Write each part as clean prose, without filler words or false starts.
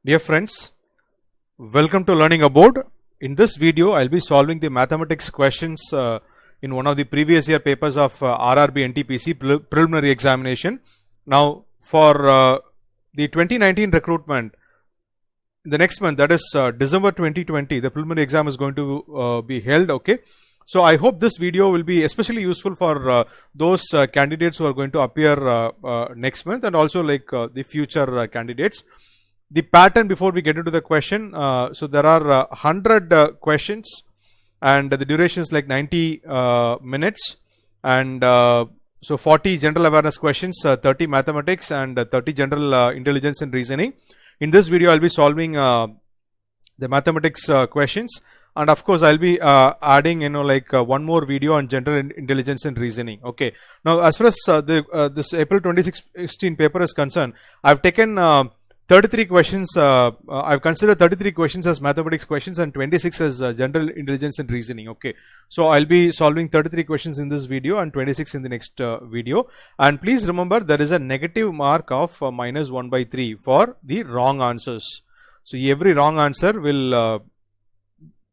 Dear friends, welcome to Learning Abroad. In this video, I'll be solving the mathematics questions in one of the previous year papers of RRB NTPC preliminary examination. Now, for the 2019 recruitment, the next month, that is December 2020, the preliminary exam is going to be held. Okay. So I hope this video will be especially useful for those candidates who are going to appear next month, and also like the future candidates. The pattern before we get into the question, so there are 100 questions and the duration is like 90 minutes, and so 40 general awareness questions, 30 mathematics and 30 general intelligence and reasoning. In this video, I'll be solving the mathematics questions, and of course I'll be adding one more video on general intelligence and reasoning. Okay, now as far as this April 2016 paper is concerned, I've taken 33 questions. I've considered 33 questions as mathematics questions and 26 as general intelligence and reasoning. Okay, so I'll be solving 33 questions in this video and 26 in the next video. And please remember, there is a negative mark of -1/3 for the wrong answers. So every wrong answer will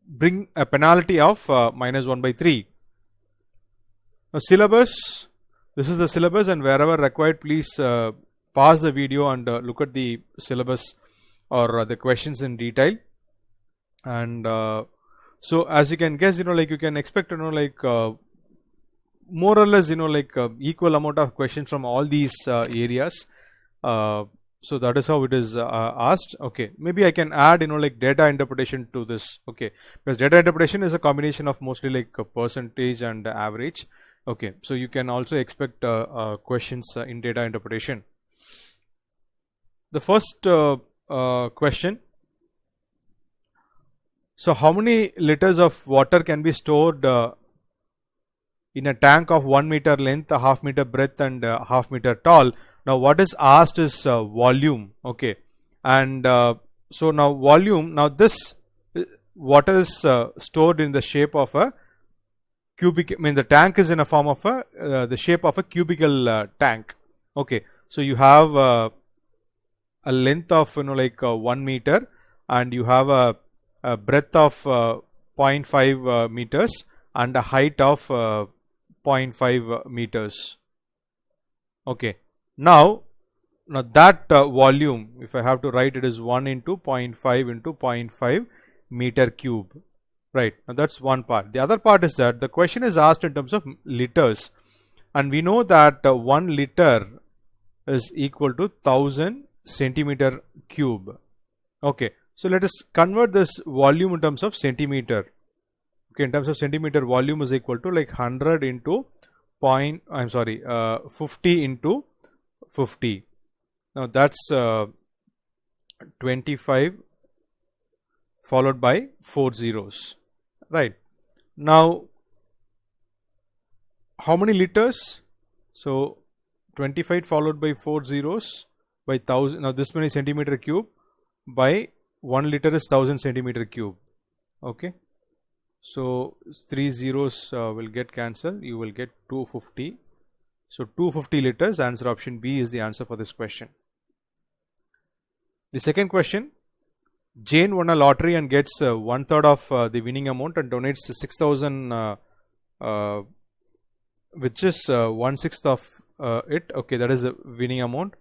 bring a penalty of -1/3. Now syllabus, this is the syllabus, and wherever required, please pause the video and look at the syllabus or the questions in detail. And so as you can guess, you can expect more or less equal amount of questions from all these areas. So that is how it is asked. Okay, maybe I can add data interpretation to this. Okay, because data interpretation is a combination of mostly like a percentage and average. Okay, so you can also expect questions in data interpretation. The first question: so how many liters of water can be stored in a tank of 1 meter length, a half meter breadth and a half meter tall? Now what is asked is volume. Okay, and so now volume, now this water is stored in the shape of a cubic, the tank is in a form of the shape of a cubical tank. Okay, so you have a length of 1 meter, and you have a breadth of 0.5 meters and a height of 0.5 meters. Okay, now that volume, if I have to write, it is 1 into 0.5 into 0.5 meter cube. Right, now that's one part. The other part is that the question is asked in terms of liters, and we know that 1 liter is equal to 1000 centimeter cube. Okay, so let us convert this volume in terms of centimeter. Okay, in terms of centimeter, volume is equal to like 100 into 50 into 50. Now that's 25 followed by 4 zeros. Right, now how many liters? So 25 followed by 4 zeros by 1000. Now this many centimeter cube by 1 liter is 1000 centimeter cube. Okay, so 3 zeros will get cancelled. You will get 250. So 250 liters. Answer option B is the answer for this question. The second question: Jane won a lottery and gets 1/3 of the winning amount and donates 6,000, which is 1/6 of it. Okay, that is the winning amount.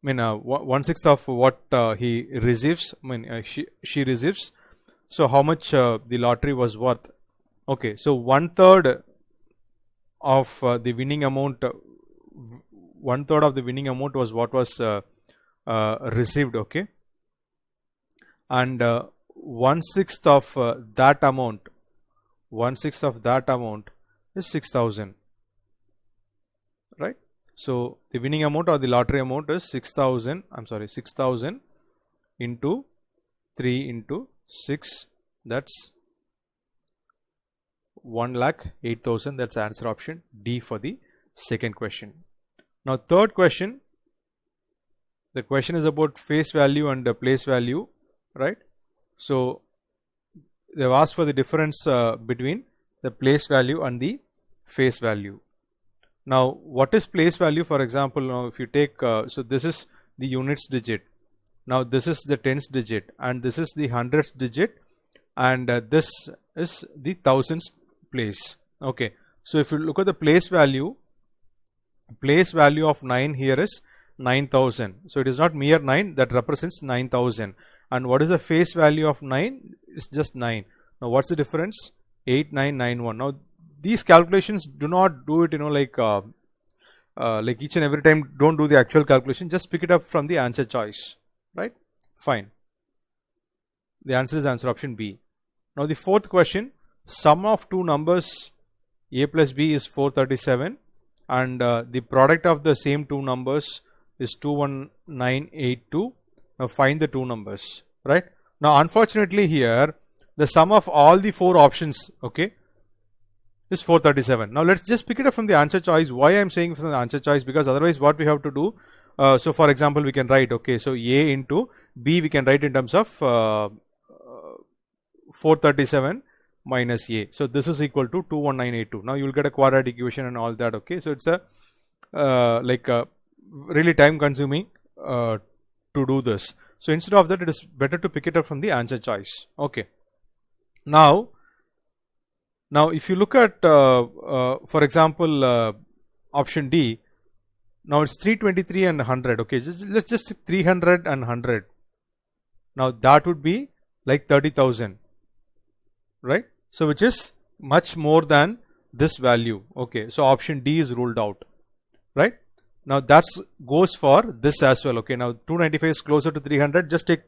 1/6 of what he receives. She receives. So how much the lottery was worth? Okay, so 1/3 of the winning amount. 1/3 of the winning amount was what was received. Okay, and 1/6 of that amount. 1/6 of that amount is 6,000. Right. So the winning amount or the lottery amount is 6,000. 6,000 into 3 into 6. That's 1,08,000. That's answer option D for the second question. Now third question. The question is about face value and place value. Right. So they've asked for the difference between the place value and the face value. Now what is place value? For example, now if you take so this is the units digit. Now this is the tens digit, and this is the hundreds digit, and this is the thousands place. Okay, so if you look at the place value of 9 here is 9000. So it is not mere 9, that represents 9000. And what is the face value of 9? It's just 9. Now what's the difference? 8991. Now these calculations, do not do it, like each and every time. Don't do the actual calculation, just pick it up from the answer choice, right? Fine. The answer is answer option B. Now the fourth question, sum of two numbers A plus B is 437, and the product of the same two numbers is 21982. Now find the two numbers, right? Now unfortunately here the sum of all the four options, okay, is 437. Now let's just pick it up from the answer choice. Why I am saying from the answer choice? Because otherwise what we have to do, so for example we can write, okay, so A into B we can write in terms of 437 minus A. So this is equal to 21982. Now you will get a quadratic equation and all that, okay. So it's a really time consuming to do this. So instead of that, it is better to pick it up from the answer choice. Okay. Now if you look at for example option D, now it's 323 and 100. Okay, let's just say 300 and 100. Now that would be like 30,000, right? So which is much more than this value. Okay, so option D is ruled out, right? Now that goes for this as well. Okay, now 295 is closer to 300. Just take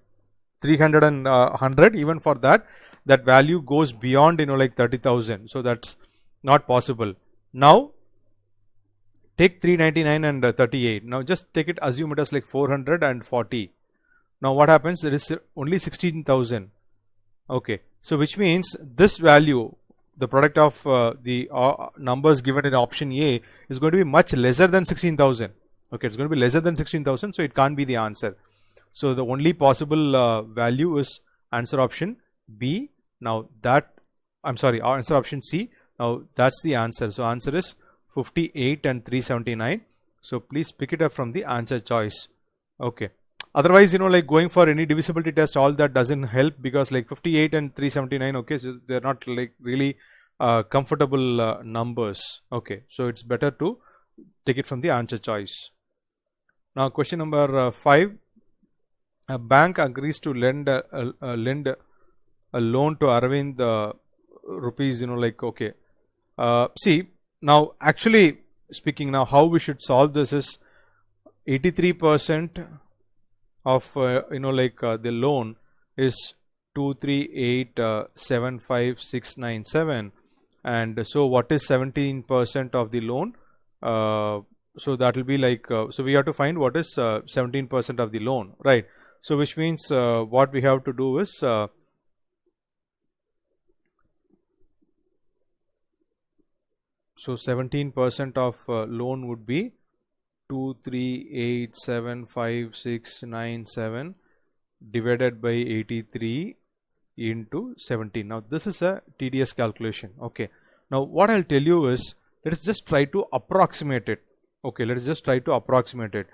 300 and 100. Even for that value goes beyond, like 30,000. So that's not possible. Now take 399 and 38. Now just take it, assume it as like 440. Now what happens? There is only 16,000. Okay, so which means this value, the product of the numbers given in option A, is going to be much lesser than 16,000. Okay, it's going to be lesser than 16,000, so it can't be the answer. So the only possible value is answer option B. Now that, I'm sorry, answer option C. Now that's the answer. So answer is 58 and 379. So please pick it up from the answer choice. Okay. Otherwise, like going for any divisibility test, all that doesn't help, because like 58 and 379, okay, so they're not like really comfortable numbers. Okay, so it's better to take it from the answer choice. Now question number 5. A bank agrees to lend a loan to Arvind rupees, okay. See, now actually speaking, now how we should solve this is 83% of the loan is 238,75697, and so what is 17% of the loan? So that will be like, so we have to find what is 17% of the loan, right? So which means what we have to do is so 17% of loan would be 238,75697 divided by 83 into 17. Now this is a tedious calculation. Okay, now what I'll tell you is, let us just try to approximate it. Okay, let us just try to approximate it.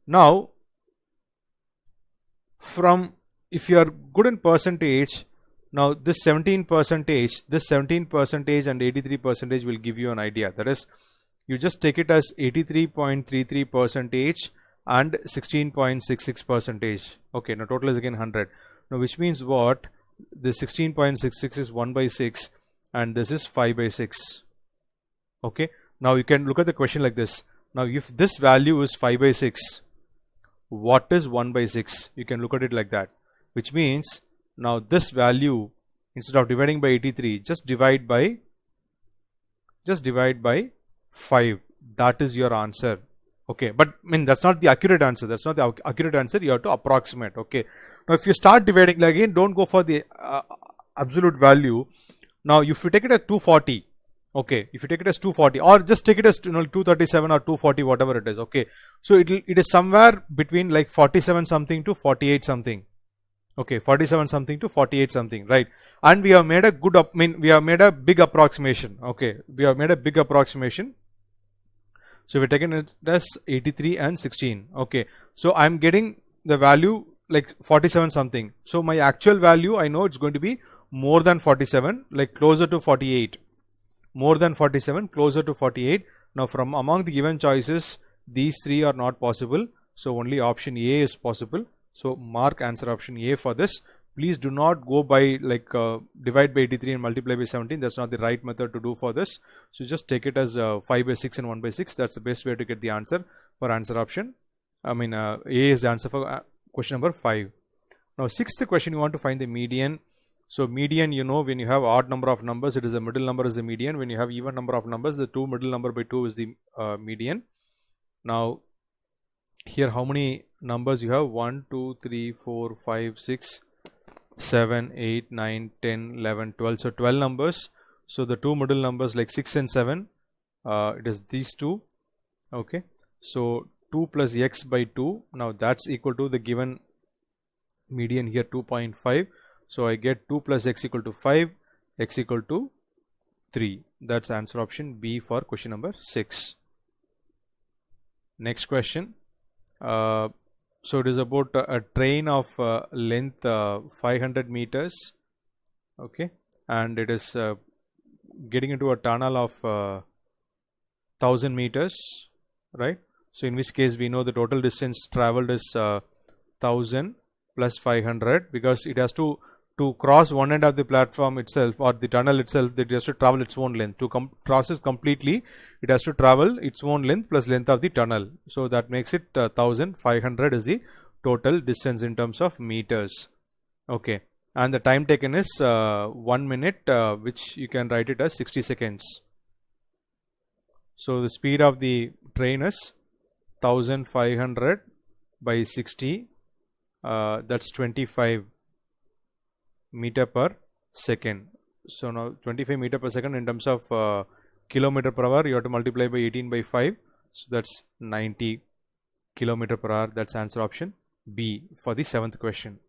Now from, if you are good in percentage, now this 17%, this 17% and 83% will give you an idea. That is, you just take it as 83.33% and 16.66%. Okay, now total is again 100. Now which means what? The 16.66 is 1 by 6 and this is 5 by 6. Okay, now you can look at the question like this. Now if this value is 5 by 6, what is 1 by 6? You can look at it like that, which means now this value, instead of dividing by 83, just divide by 5. That is your answer. Okay, but I mean, that's not the accurate answer. That's not the accurate answer. You have to approximate. Okay, now if you start dividing, again, don't go for the absolute value. Now if you take it as 240, okay, if you take it as 240, or just take it as 237 or 240, whatever it is. Okay, so it is somewhere between like 47 something to 48 something. Okay, 47 something to 48 something, right? And we have made a good we have made a big approximation. Okay, we have made a big approximation. So we're taking it as 83 and 16. Okay, so I'm getting the value like 47 something. So my actual value, I know it's going to be more than 47, like closer to 48. More than 47, closer to 48. Now from among the given choices, these three are not possible. So only option A is possible. So mark answer option A for this. Please do not go by like divide by 83 and multiply by 17. That's not the right method to do for this. So just take it as 5 by 6 and 1 by 6. That's the best way to get the answer for answer option. A is the answer for question number 5. Now sixth question, you want to find the median. So median, you know, when you have odd number of numbers, it is the middle number is the median. When you have even number of numbers, the middle number by 2 is the median. Now here how many numbers you have? 1, 2, 3, 4, 5, 6, 7, 8, 9, 10, 11, 12. So 12 numbers. So the two middle numbers like 6 and 7, it is these two. Okay. So 2 plus x by 2. Now that's equal to the given median here 2.5. So I get 2 plus x equal to 5, x equal to 3. That's answer option B for question number 6. Next question. So it is about a train of length 500 meters. Okay. And it is getting into a tunnel of 1000 meters. Right. So in which case we know the total distance traveled is 1000 plus 500, because it has to cross one end of the platform itself or the tunnel itself, that it has to travel its own length. To cross it completely, it has to travel its own length plus length of the tunnel. So that makes it 1500 is the total distance in terms of meters. Okay. And the time taken is 1 minute, which you can write it as 60 seconds. So the speed of the train is 1500 by 60. That's 25 meter per second. So now 25 meter per second in terms of kilometer per hour, you have to multiply by 18 by 5. So that's 90 kilometer per hour. That's answer option B for the 7th question.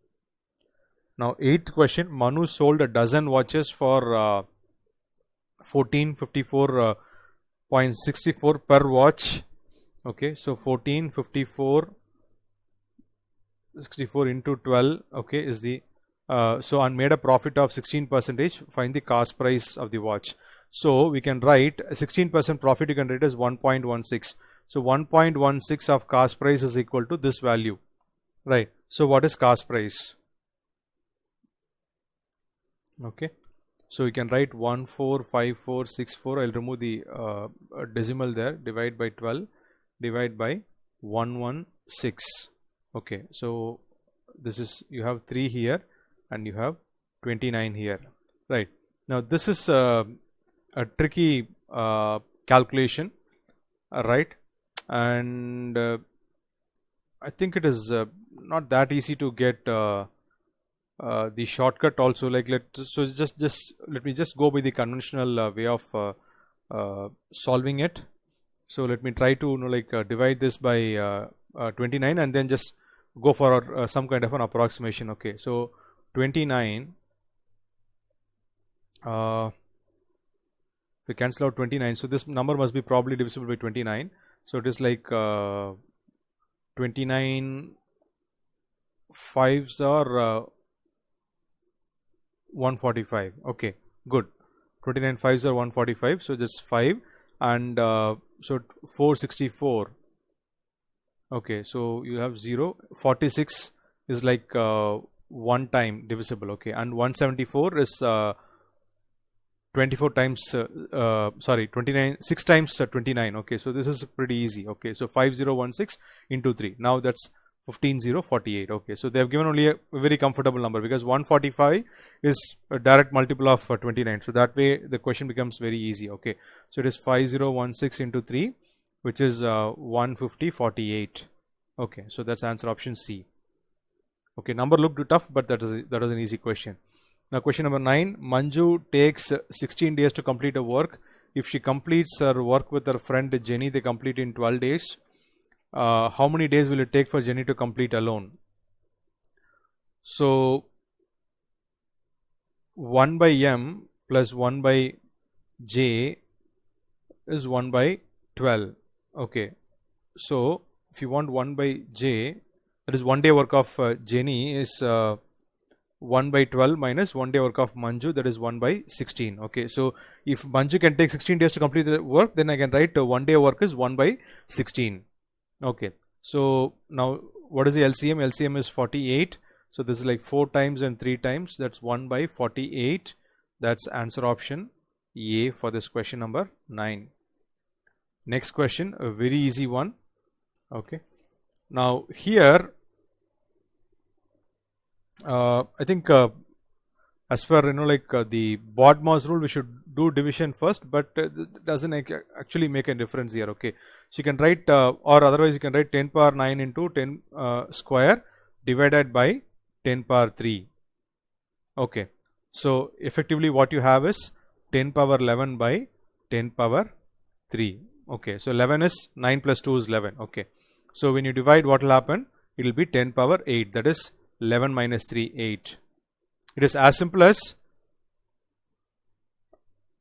Now 8th question, Manu sold a dozen watches for 1454.64 per watch. Okay, so 1454.64 into 12, okay, is the so and made a profit of 16%. Find the cost price of the watch. So we can write 16% profit, you can write as 1.16. So 1.16 of cost price is equal to this value, right? So what is cost price? Okay, so we can write 145464. I'll remove the decimal there. Divide by 12, divide by 116. Okay, so this is, you have 3 here and you have 29 here, right? Now this is a tricky calculation, right? And I think it is not that easy to get the shortcut also. Like just let me just go by the conventional way of solving it. So let me try to divide this by 29 and then just go for some kind of an approximation. Okay, so 29, if we cancel out 29, so this number must be probably divisible by 29. So it is like 29 fives are 145. Okay, good. 29 fives are 145. So just 5 and so 464. Okay, so you have 0. 46 is like 1 time divisible. Okay, and 174 is 24 times 29, 6 times 29. Okay, so this is pretty easy. Okay, so 5016 into 3. Now that's 15048. Okay, so they have given only a very comfortable number because 145 is a direct multiple of 29. So that way the question becomes very easy. Okay, so it is 5016 into 3, which is 15048. Okay, so that's answer option C. Okay, number looked tough, but that was an easy question. Now question number 9, Manju takes 16 days to complete a work. If she completes her work with her friend Jenny, they complete in 12 days. How many days will it take for Jenny to complete alone? So 1 by m plus 1 by j is 1 by 12. Okay, so if you want 1 by j, that is 1 day work of Jenny is 1 by 12 minus 1 day work of Manju, that is 1 by 16. Okay, so if Manju can take 16 days to complete the work, then I can write 1 day work is 1 by 16. Okay, so now what is the LCM? LCM is 48. So this is like 4 times and 3 times, that's 1 by 48. That's answer option A for this question number 9. Next question, a very easy one. Okay, now here I think as per the BODMAS rule, we should do division first, but it doesn't actually make a difference here. Okay, so you can write or otherwise you can write 10 power 9 into 10 square divided by 10 power 3. Okay, so effectively what you have is 10 power 11 by 10 power 3. Okay, so 11 is 9 plus 2 is 11. Okay, so when you divide, what will happen? It will be 10 power 8, that is 11 minus 3, 8. It is as simple as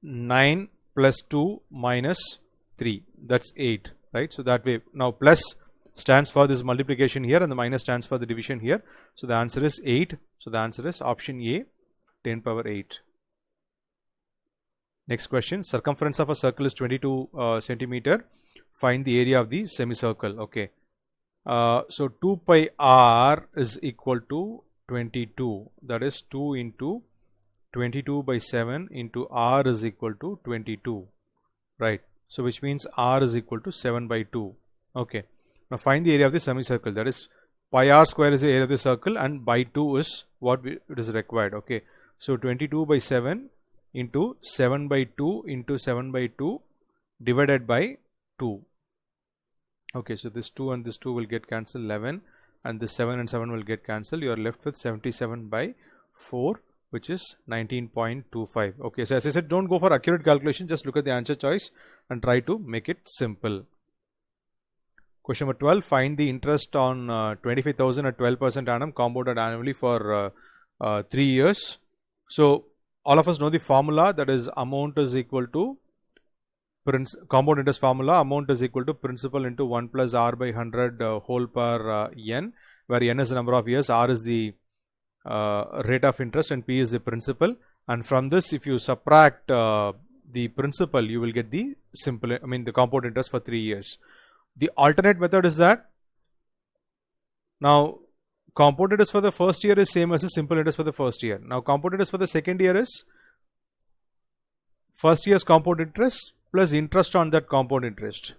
9 plus 2 minus 3, that's 8, right? So that way, now plus stands for this multiplication here and the minus stands for the division here. So the answer is 8. So the answer is option A, 10 power 8. Next question, circumference of a circle is 22 centimeter. Find the area of the semicircle. Okay. So 2 pi r is equal to 22, that is 2 into 22 by 7 into r is equal to 22, right? So which means r is equal to 7 by 2. Okay, now find the area of the semicircle, that is pi r square is the area of the circle and by 2 is what it is required. Okay, so 22 by 7 into 7 by 2 into 7 by 2 divided by 2. Okay, so this 2 and this 2 will get cancelled, 11, and this 7 and 7 will get cancelled. You are left with 77 by 4, which is 19.25. Okay, so as I said, don't go for accurate calculation, just look at the answer choice and try to make it simple. Question number 12, find the interest on 25,000 at 12% annum compounded annually for 3 years. So all of us know the formula, that is amount is equal to compound interest formula, amount is equal to principal into 1 plus r by 100 whole per n, where n is the number of years, r is the rate of interest and p is the principal. And from this, if you subtract the principal, you will get the the compound interest for 3 years. The alternate method is that now compound interest for the first year is same as the simple interest for the first year. Now compound interest for the second year is first year's compound interest plus interest on that compound interest.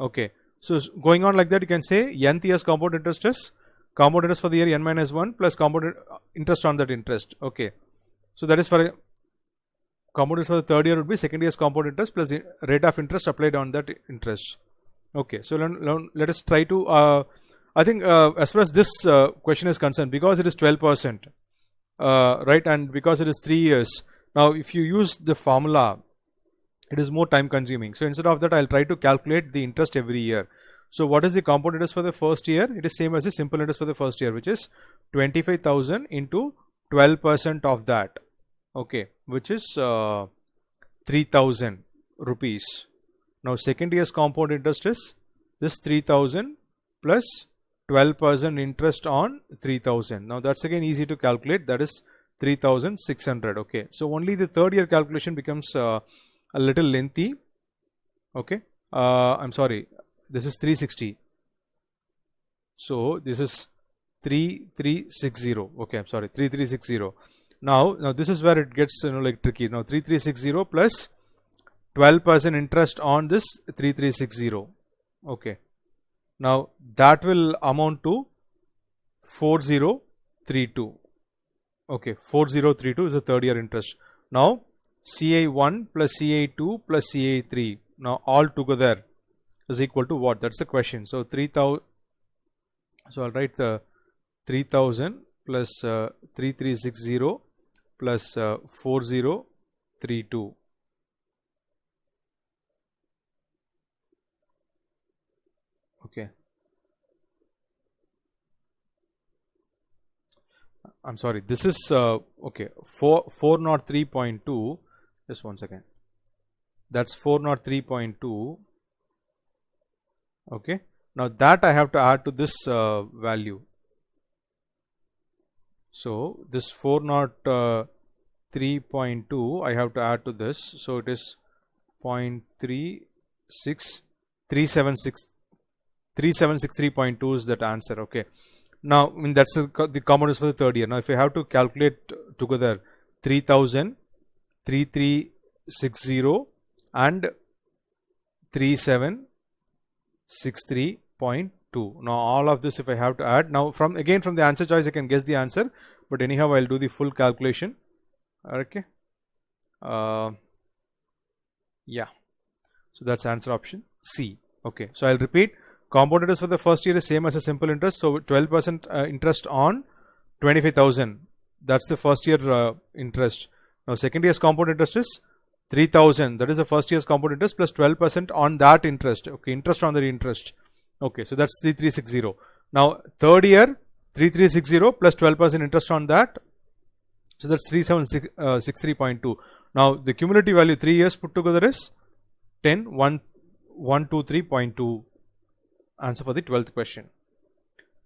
Okay, so going on like that, you can say nth year's compound interest is compound interest for the year n minus 1 plus compound interest on that interest. Okay, so that is for compound interest for the third year would be second year's compound interest plus rate of interest applied on that interest. Okay, so let us try to I think as far as this question is concerned, because it is 12%, right, and because it is 3 years, now if you use the formula, it is more time consuming. So instead of that, I'll try to calculate the interest every year. So what is the compound interest for the first year? It is same as the simple interest for the first year, which is 25,000 into 12% of that. Okay, which is 3,000 rupees. Now second year's compound interest is this 3,000 plus 12% interest on 3,000. Now that's again easy to calculate, that is 3,600. Okay, so only the third year calculation becomes a little lengthy. Okay, I'm sorry, this is 360. So this is 3360. Okay, I'm sorry, 3360. Now this is where it gets tricky. Now 3360 plus 12% interest on this 3360. Okay, now that will amount to 4032. Okay, 4032 is the third year interest. Now CI1 plus CI2 plus CI3, now all together is equal to what? That's the question. So 3000, so I'll write the 3000 plus 3360 plus 4032. Okay, I'm sorry, this is okay, 403.2. Just one second, that's 403.2. Okay, now that I have to add to this value. So this 403.2 I have to add to this, so it is 3763.2 is that answer. Okay, now I mean that's the components for the third year. Now if you have to calculate together 3000, 3360 and 3763.2. now all of this if I have to add, now from the answer choice I can guess the answer, but anyhow I'll do the full calculation. Okay, yeah, so that's answer option C. Okay, so I'll repeat. Compound interest for the first year is same as a simple interest, so 12% interest on 25,000, that's the first year interest. Now second year's compound interest is 3,000, that is the first year's compound interest plus 12% on that interest. Okay, interest on the interest. Okay, so that's 3360. Now third year 3360 plus 12% interest on that, so that's 3763.2. now the cumulative value 3 years put together is 123.2. answer for the 12th question.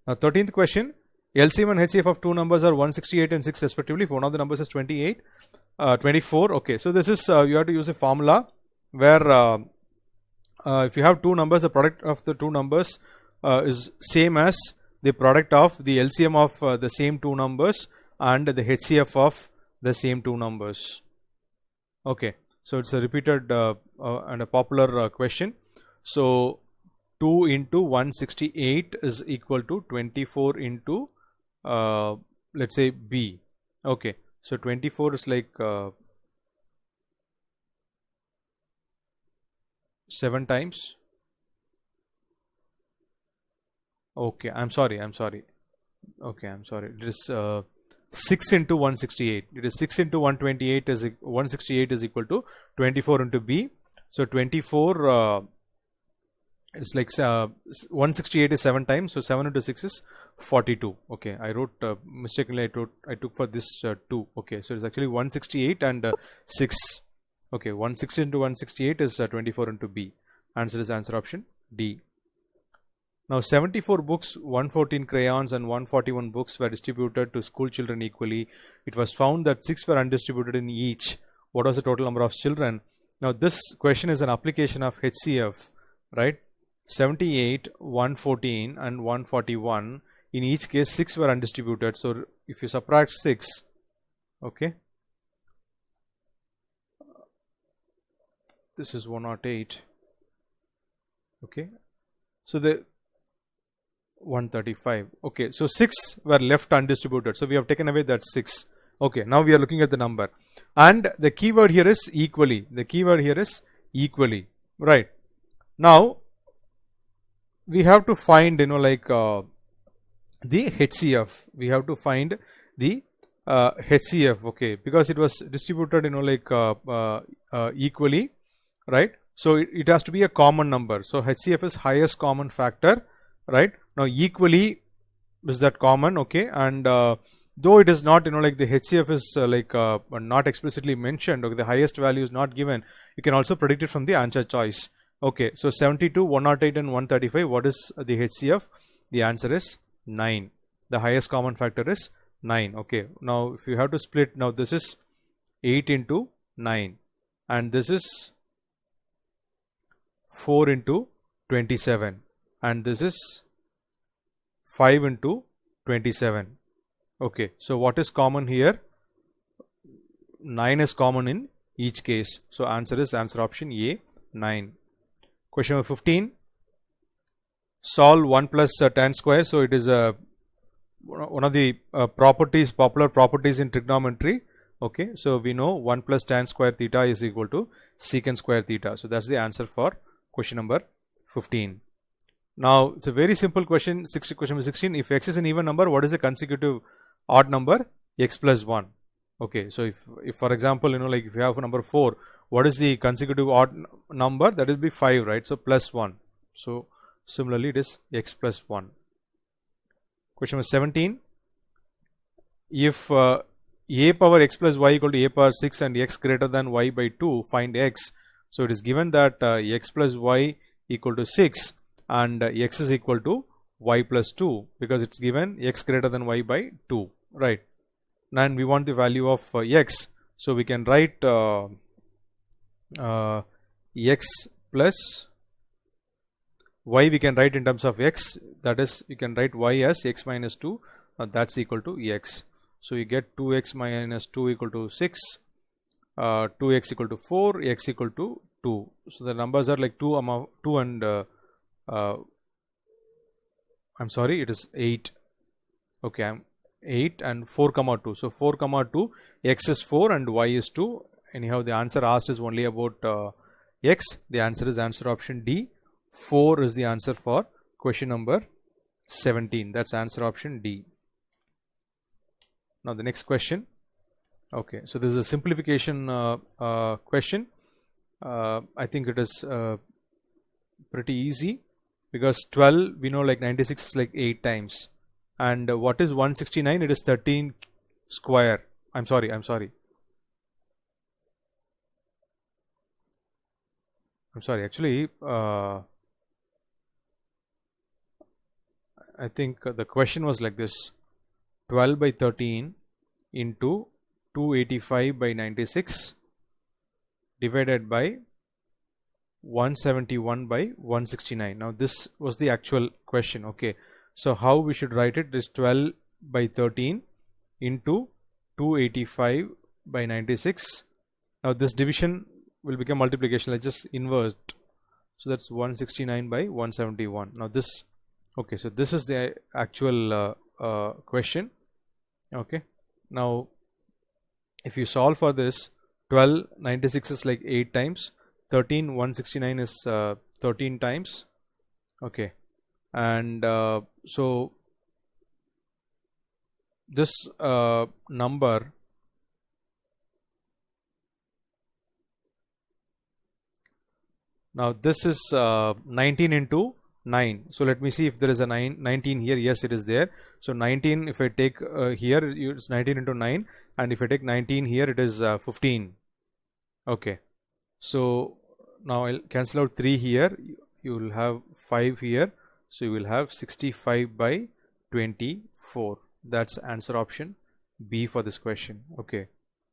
Now 13th question, LCM and HCF of two numbers are 168 and 6 respectively. If one of the numbers is 24. Okay, so this is you have to use a formula where if you have two numbers, the product of the two numbers is same as the product of the LCM of the same two numbers and the HCF of the same two numbers. Okay, so it's a repeated and a popular question. So 2 into 168 is equal to 24 into let's say B. Okay, so 24 is like 7 times. Okay, I'm sorry. Okay, I'm sorry. It is 6 into 168. It is 6 into 128 is 168 is equal to 24 into B. So 24 it's like 168 is 7 times, so 7 into 6 is 42. Okay, I wrote mistakenly, I took for this 2. Okay, so it's actually 168 and 6. Okay, 160 into 168 is 24 into B. Answer is answer option D. Now 74 books, 114 crayons and 141 books were distributed to school children equally. It was found that 6 were undistributed in each. What was the total number of children? Now this question is an application of HCF, right? 78, 114 and 141. In each case 6 were undistributed. So if you subtract 6, okay, this is 108. Okay, so the 135. Okay, so 6 were left undistributed, so we have taken away that 6. Okay, now we are looking at the number, and the keyword here is equally. The keyword here is equally, right? Now we have to find, like the HCF. We have to find the HCF. Okay, because it was distributed, like equally, right? So it has to be a common number. So HCF is highest common factor, right? Now equally is that common, okay, and though it is not, like the HCF is not explicitly mentioned, okay, the highest value is not given, you can also predict it from the answer choice. Okay, so 72, 108 and 135, what is the HCF? The answer is 9. The highest common factor is 9. Okay, now if you have to split, now this is 8 into 9 and this is 4 into 27 and this is 5 into 27. Okay, so what is common here? 9 is common in each case. So answer is answer option A, 9. Question number 15. Solve 1 plus tan square. So it is one of the popular properties in trigonometry. Okay, so we know 1 plus tan square theta is equal to secant square theta. So that's the answer for question number 15. Now it's a very simple question. Question number 16. If x is an even number, what is the consecutive odd number? X plus 1. Okay, so if for example, like if you have a number 4, what is the consecutive odd number? That will be 5, right? So plus 1. So similarly it is x plus 1. Question number 17. If a power x plus y equal to a power 6 and x greater than y by 2, find x. So it is given that x plus y equal to 6 and x is equal to y plus 2, because it's given x greater than y by 2, right? and we want the value of x. So we can write x plus y, we can write in terms of x, that is you can write y as x minus 2, that's equal to x. So you get 2x minus 2 equal to 6, 2x equal to 4, x equal to 2. So the numbers are like 2 and I'm sorry, it is 8. Okay, I'm 8 and 4 comma 2. So 4 comma 2, x is 4 and y is 2. Anyhow, the answer asked is only about x. The answer is answer option D. 4 is the answer for question number 17. That's answer option D. Now the next question. Okay, so this is a simplification question. I think it is pretty easy, because 12 we know like 96 is like 8 times, and what is 169? It is 13 square. I'm sorry, actually I think the question was like this: 12 by 13 into 285 by 96 divided by 171 by 169. Now this was the actual question. Okay, so how we should write it is 12 by 13 into 285 by 96. Now this division will become multiplication. Let's just inverse. So that's 169 by 171. Now this, okay, so this is the actual question. Okay, now if you solve for this, 12 96 is like 8 times, 13 169 is 13 times. Okay, and so this number now this is 19 into 9. So let me see if there is a 19 here. Yes, it is there. So 19, if I take here, it's 19 into 9, and if I take 19 here, it is 15. Okay, so now I'll cancel out 3 here. You will have 5 here. So you will have 65 by 24. That's answer option B for this question. Okay,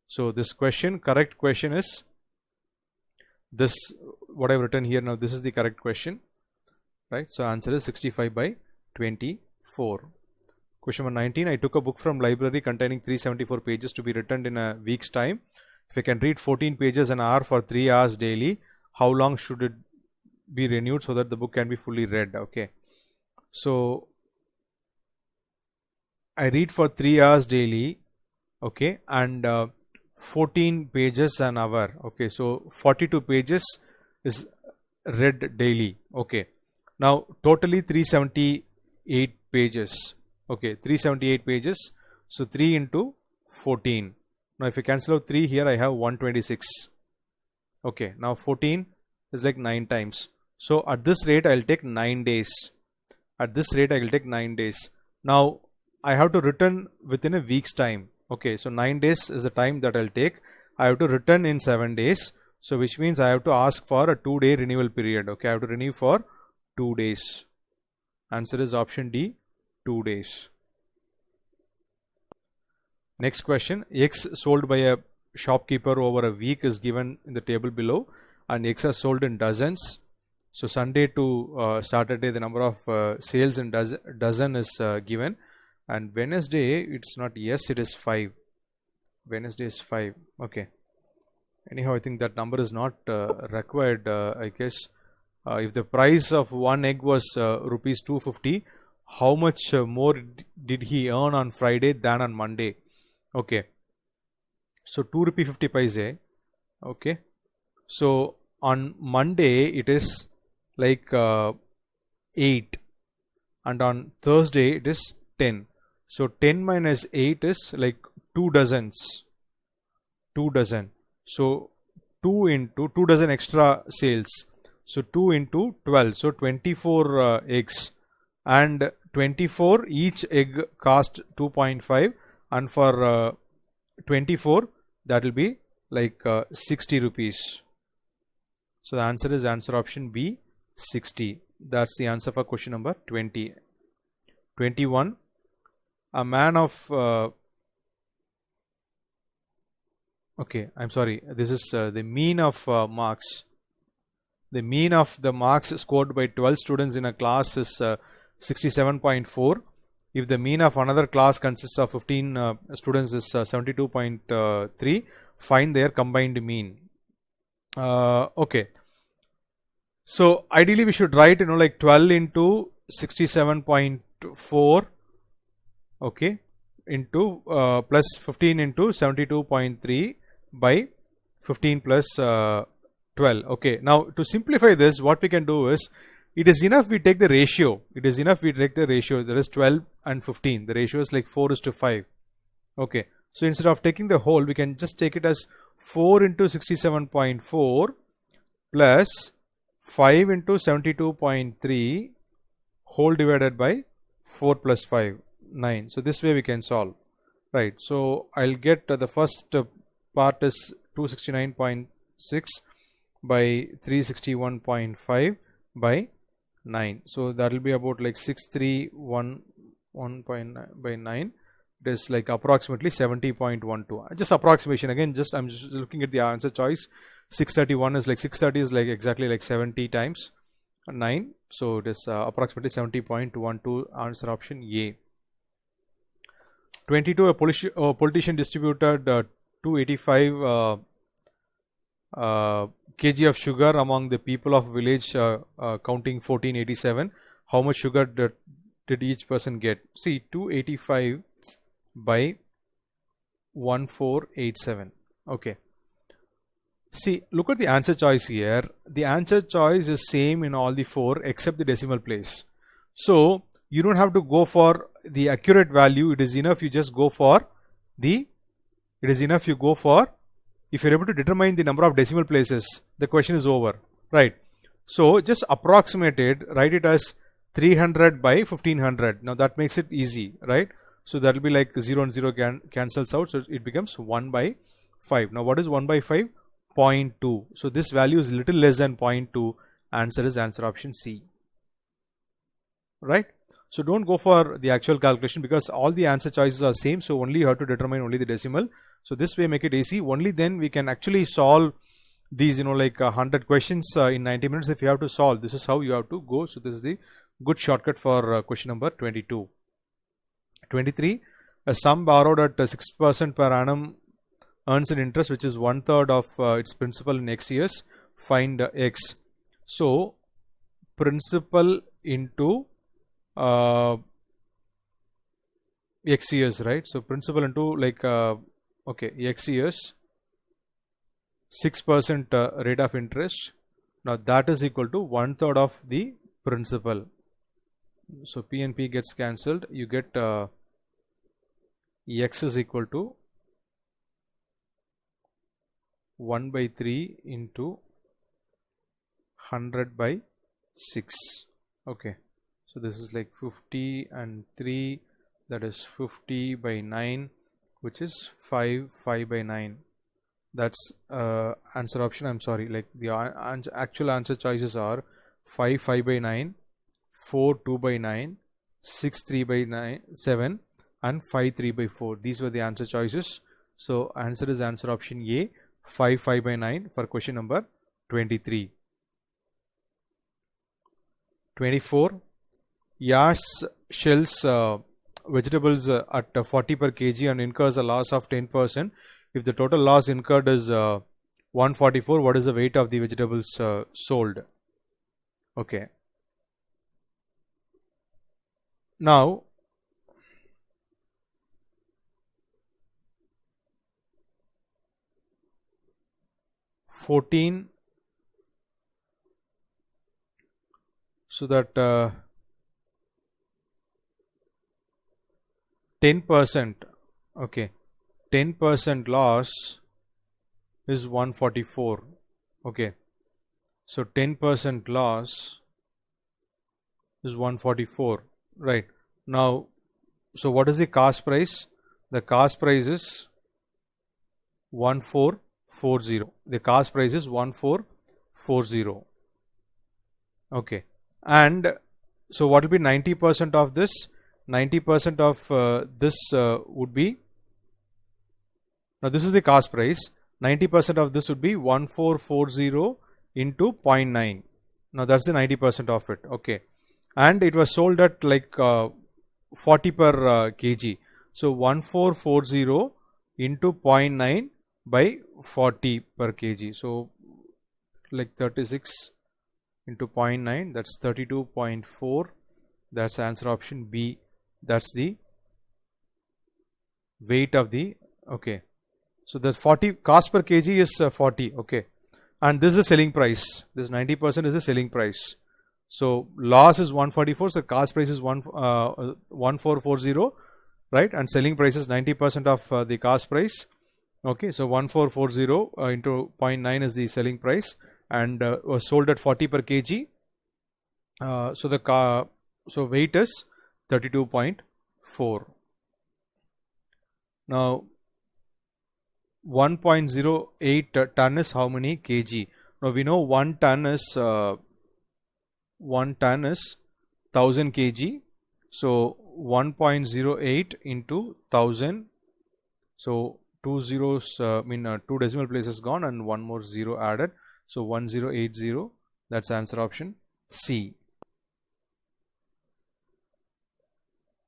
so this question, correct question is this, what I've written here. Now this is the correct question, right? So answer is 65 by 24. Question number 19. I took a book from library containing 374 pages to be returned in a week's time. If I can read 14 pages an hour for 3 hours daily, how long should it be renewed so that the book can be fully read? Okay, so I read for 3 hours daily. Okay, and 14 pages an hour. Okay, so 42 pages is read daily. Okay, now totally 378 pages. Okay, 378 pages. So 3 into 14. Now if you cancel out 3 here, I have 126. Okay, now 14 is like 9 times. So at this rate, I'll take 9 days. At this rate, I will take 9 days. Now I have to return within a week's time. Okay, so 9 days is the time that I'll take. I have to return in 7 days. So which means I have to ask for a 2-day renewal period. Okay, I have to renew for 2 days. Answer is option D, 2 days. Next question. X sold by a shopkeeper over a week is given in the table below, and X are sold in dozens. So Sunday to Saturday, the number of sales in dozen is given, and Wednesday, it's not, yes, it is 5. Wednesday is 5. Okay, anyhow, I think that number is not required. I guess if the price of one egg was rupees 250, how much more did he earn on Friday than on Monday? Okay, so 2 rupee 50 paise. Okay, so on Monday it is like 8, and on Thursday it is 10. So 10 minus 8 is like 2 dozens. 2 dozen. So 2 into 2 dozen extra sales. So 2 into 12. So 24 eggs, and 24, each egg cost 2.5, and for 24 that will be like 60 rupees. So the answer is answer option B, 60. That's the answer for question number 20. 21. A man of okay, I'm sorry, this is the mean of marks. The mean of the marks scored by 12 students in a class is 67.4. If the mean of another class consists of 15 students is 72.3, find their combined mean. Okay. So ideally we should write, like 12 into 67.4, okay, into plus 15 into 72.3 by 15 plus 12. Okay, now to simplify this, what we can do is, it is enough we take the ratio. It is enough we take the ratio. There is 12 and 15. The ratio is like 4:5. Okay, so instead of taking the whole, we can just take it as 4 into 67.4 plus 5 into 72.3 whole divided by 4 plus 5, 9. So this way we can solve, right? So I'll get the first part is 269.6 by 361.5 by 9. So that will be about like 6311.9 by 9. It is like approximately 70.12. Just approximation again. I'm just looking at the answer choice. 631 is like 630 is like exactly like 70 times 9. So it is approximately 70.12. Answer option A. 22. A politician distributed 285 kg of sugar among the people of village counting 1487. How much sugar did each person get? See, 285 by 1487. Okay. See, look at the answer choice here. The answer choice is same in all the 4 except the decimal place. So you don't have to go for the accurate value. It is enough you just go for the, if you're able to determine the number of decimal places, the question is over, right? So just approximate it, write it as 300 by 1500. Now that makes it easy, right? So that will be like 0 and 0 cancels out. So it becomes 1 by 5. Now what is 1 by 5? 0.2. So this value is little less than 0.2. Answer is answer option C, right? So don't go for the actual calculation because all the answer choices are same. So only you have to determine only the decimal. So this way make it easy. Only then we can actually solve these, like 100 questions in 90 minutes. If you have to solve, this is how you have to go. So this is the good shortcut for question number 22. 23. A sum borrowed at 6% per annum earns an interest which is 1/3 of its principal in X years. Find X. So principal into X years, right? So principal into like okay, X years, 6% rate of interest. Now that is equal to 1/3 of the principal. So P and P gets cancelled. You get X is equal to 1 by 3 into 100 by 6. Okay. So this is like 50 and 3, that is 50 by 9, which is 5 by 9. That's answer option. I'm sorry, like the actual answer choices are 5 by 9, 4 2 by 9, 6 3 by 9 7 and 5 3 by 4. These were the answer choices. So answer is answer option A, 5 by 9 for question number 23. 24. Yash shells vegetables at 40 per kg and incurs a loss of 10%. If the total loss incurred is 144, what is the weight of the vegetables sold? Okay. Now, $14, so that 10%, okay, 10% loss is 144. Okay, so 10% loss is 144, right? Now, so what is the cost price? The cost price is 1440. The cost price is 1440. Okay, and so what will be 90% of this? 90% of this would be, now this is the cost price. 90% of this would be 1440 into 0.9. Now that's the 90% of it. Okay, and it was sold at like 40 per kg. So 1440 into 0.9 by 40 per kg. So like 36 into 0.9, that's 32.4. That's answer option B. That's the weight of the, okay. So the 40 cost per kg is 40, okay. And this is the selling price. This 90% is the selling price. So loss is 144. So cost price is 1440, right? And selling price is 90% of the cost price. Okay, so 1440 into 0.9 is the selling price, and was sold at 40 per kg. So weight is 32.4. Now 1.08 ton is how many kg? Now we know 1 ton is 1000 kg. So 1.08 into 1000. So 2 zeros, two decimal places gone and one more zero added. So 1080. That's answer option C.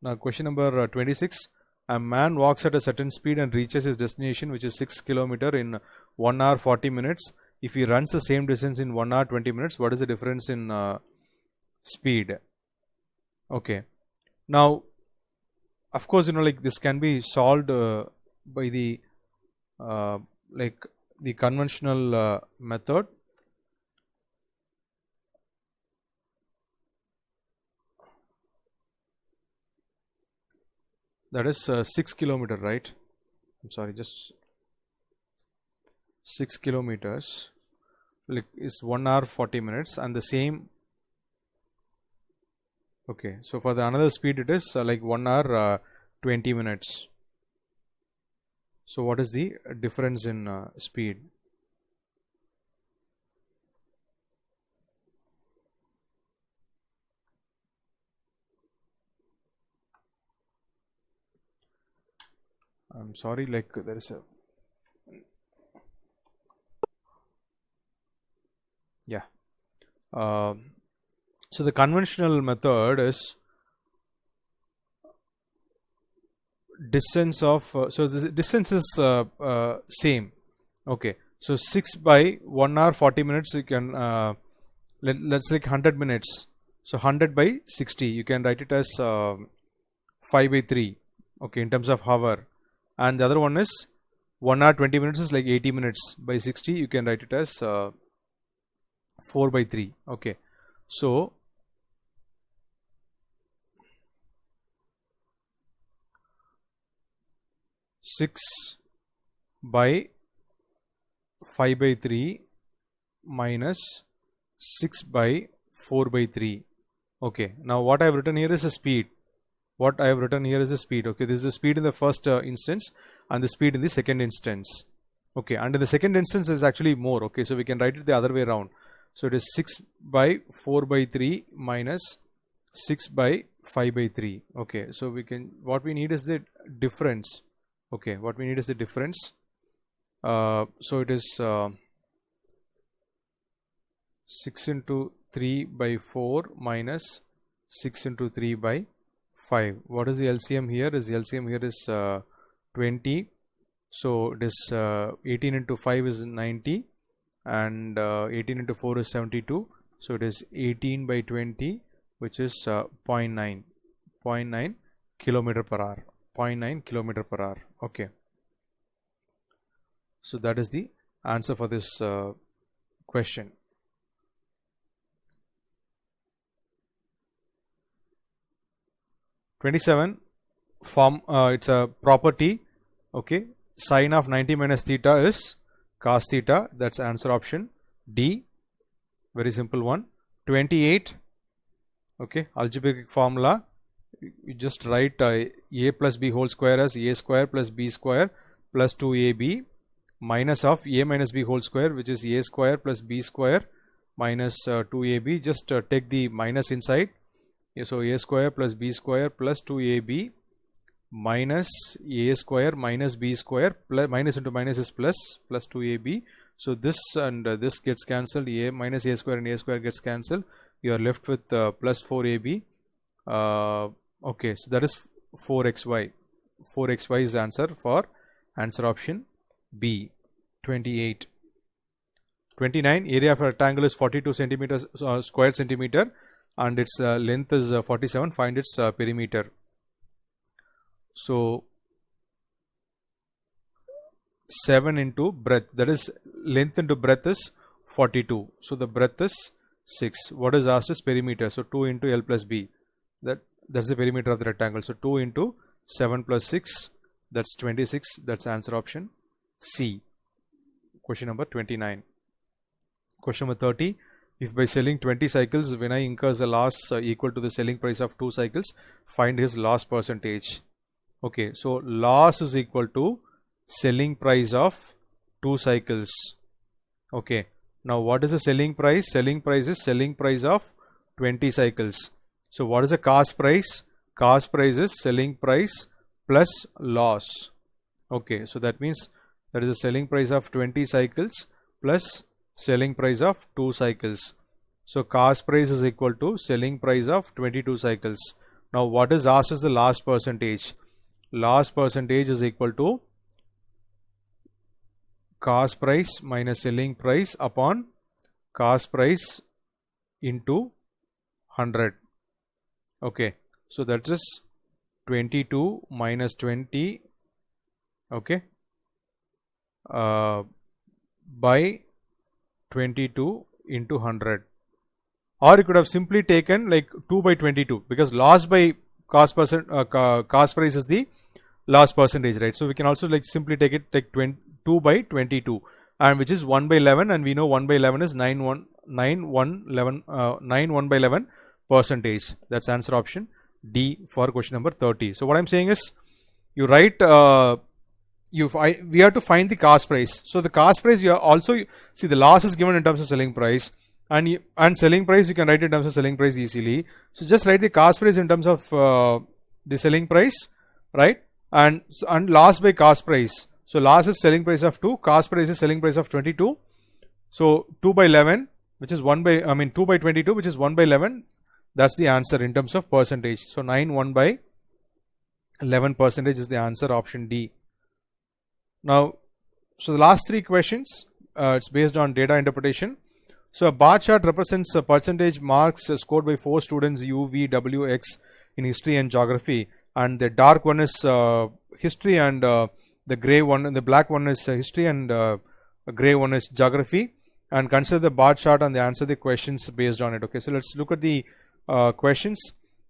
Now question number 26. A man walks at a certain speed and reaches his destination, which is 6 km in 1 hour 40 minutes. If he runs the same distance in 1 hour 20 minutes, what is the difference in speed? Okay. Now, of course, like this can be solved by the like the conventional method. That is 6 km, right? I'm sorry, just 6 kilometers, like is 1 hour 40 minutes, and the same. Okay, so for the another speed it is like 1 hour 20 minutes. So what is the difference in speed? I'm sorry, like there is a, yeah. So the conventional method is distance of, so the distance is same. Okay, so 6 by 1 hour 40 minutes, you can let's like 100 minutes. So 100 by 60, you can write it as 5 by 3. Okay, in terms of hour. And the other one is 1 hour 20 minutes is like 80 minutes by 60, you can write it as 4 by 3. Okay, so six by 5 by 3 minus 6 by 4 by 3. Okay, now what I have written here is a speed. What I have written here is a speed. Okay, this is the speed in the first instance and the speed in the second instance. Okay, and in the second instance is actually more. Okay, so we can write it the other way around. So it is 6 by 4 by 3 minus 6 by 5 by 3. Okay, so we can, what we need is the difference. Okay, what we need is the difference. So it is 6 into 3 by 4 minus 6 into 3 by 5. What is the LCM here? Is LCM here is 20. So it is 18 into 5 is 90, and 18 into 4 is 72. So it is 18 by 20, which is 0.9 kilometer per hour. 0.9 kilometer per hour. Okay. So that is the answer for this question. (27) Form, it's a property. Okay, sine of 90 minus theta is cos theta. That's answer option D. Very simple one. 28. Okay, algebraic formula. You just write a plus b whole square as a square plus b square plus 2ab minus of a minus b whole square, which is a square plus b square minus 2ab. Just take the minus inside. So a square plus b square plus 2ab minus a square minus b square, plus minus into minus is plus 2ab. So this and this gets cancelled, a minus a square and a square gets cancelled. You are left with plus 4ab. Okay, so that is 4xy. 4xy is the answer for answer option B. 28. 29, area of a rectangle is 42 centimeters square centimeter and its length is 47. Find its perimeter. So 7 into breadth, that is length into breadth is 42. So the breadth is 6. What is asked is perimeter. So 2 into L plus B. That's the perimeter of the rectangle. So 2 into 7 plus 6, that's 26. That's answer option C. Question number 29. Question number 30. If by selling 20 cycles, Vinay incurs a loss equal to the selling price of 2 cycles, find his loss percentage. Okay, so loss is equal to selling price of 2 cycles. Okay, now what is the selling price? Selling price is selling price of 20 cycles. So what is the cost price? Cost price is selling price plus loss. Okay, so that means that is the selling price of 20 cycles plus selling price of 2 cycles. So cost price is equal to selling price of 22 cycles. Now what is asked is the loss percentage. Loss percentage is equal to cost price minus selling price upon cost price into 100. Okay, so that is 22 minus 20, okay, by 22 into 100. Or you could have simply taken like 2 by 22, because loss by cost price is the loss percentage, right? So we can also like simply take 2 by 22, and which is 1 by 11, and we know 1 by 11 is 9 1 by 11 percentage. That's answer option D for question number 30. So what I'm saying is, you write we have to find the cost price. So the cost price, you are also see the loss is given in terms of selling price, and selling price you can write in terms of selling price easily. So just write the cost price in terms of the selling price, right? And loss by cost price. So loss is selling price of 2, cost price is selling price of 22. So 2 by 11, which is 2 by 22, which is 1 by 11. That's the answer in terms of percentage. So 9 1 by 11 percentage is the answer, option D. Now, so the last 3 questions, it's based on data interpretation. So a bar chart represents a percentage marks scored by 4 students U, V, W, X in history and geography, and the dark one is history, and the gray one and the black one is history, and gray one is geography. And consider the bar chart and answer the questions based on it. Okay, so let's look at the questions.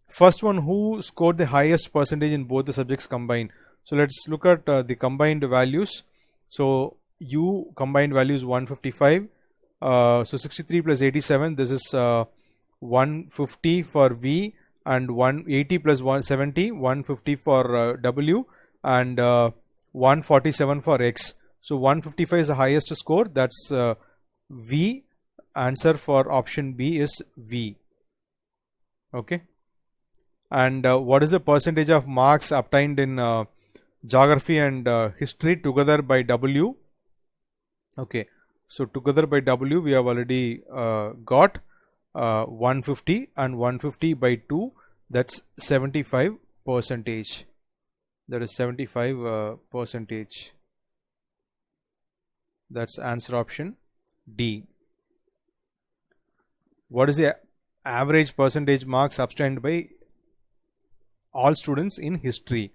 First one, who scored the highest percentage in both the subjects combined? So let's look at the combined values. So U combined value is 155. So 63 plus 87, this is 150 for V, and 180 plus 170, 150 for W, and 147 for X. So 155 is the highest score. That's V. Answer for option B is V. Okay. And what is the percentage of marks obtained in geography and history together by W? Okay. So together by W we have already got 150, and 150 by 2, that's 75 percentage. That is 75 percentage. That's answer option D. What is the average percentage marks obtained by all students in history?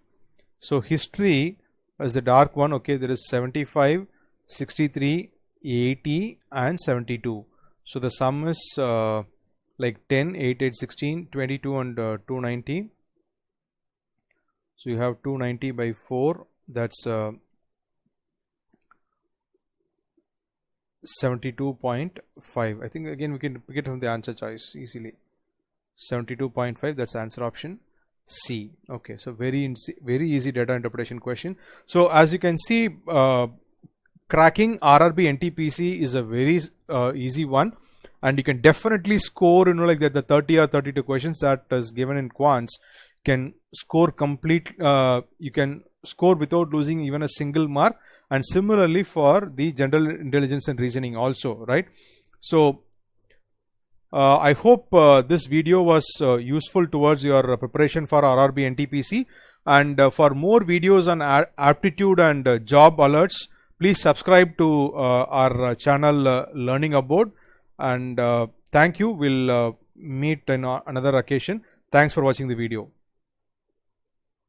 So history is the dark one. Okay, there is 75, 63, 80 and 72. So the sum is like 10, 8, 8, 16, 22 and 290. So you have 290 by 4, that's 72.5. I think again we can pick it from the answer choice easily. 72.5, that's answer option C. Okay, so very easy data interpretation question. So as you can see, cracking RRB NTPC is a very easy one, and you can definitely score, like the 30 or 32 questions that is given in quants. can score you can score without losing even a single mark, and similarly for the general intelligence and reasoning also, right? So I hope this video was useful towards your preparation for RRB NTPC, and for more videos on aptitude and job alerts, please subscribe to our channel Learning Abroad, and thank you. We'll meet in another occasion. Thanks for watching the video.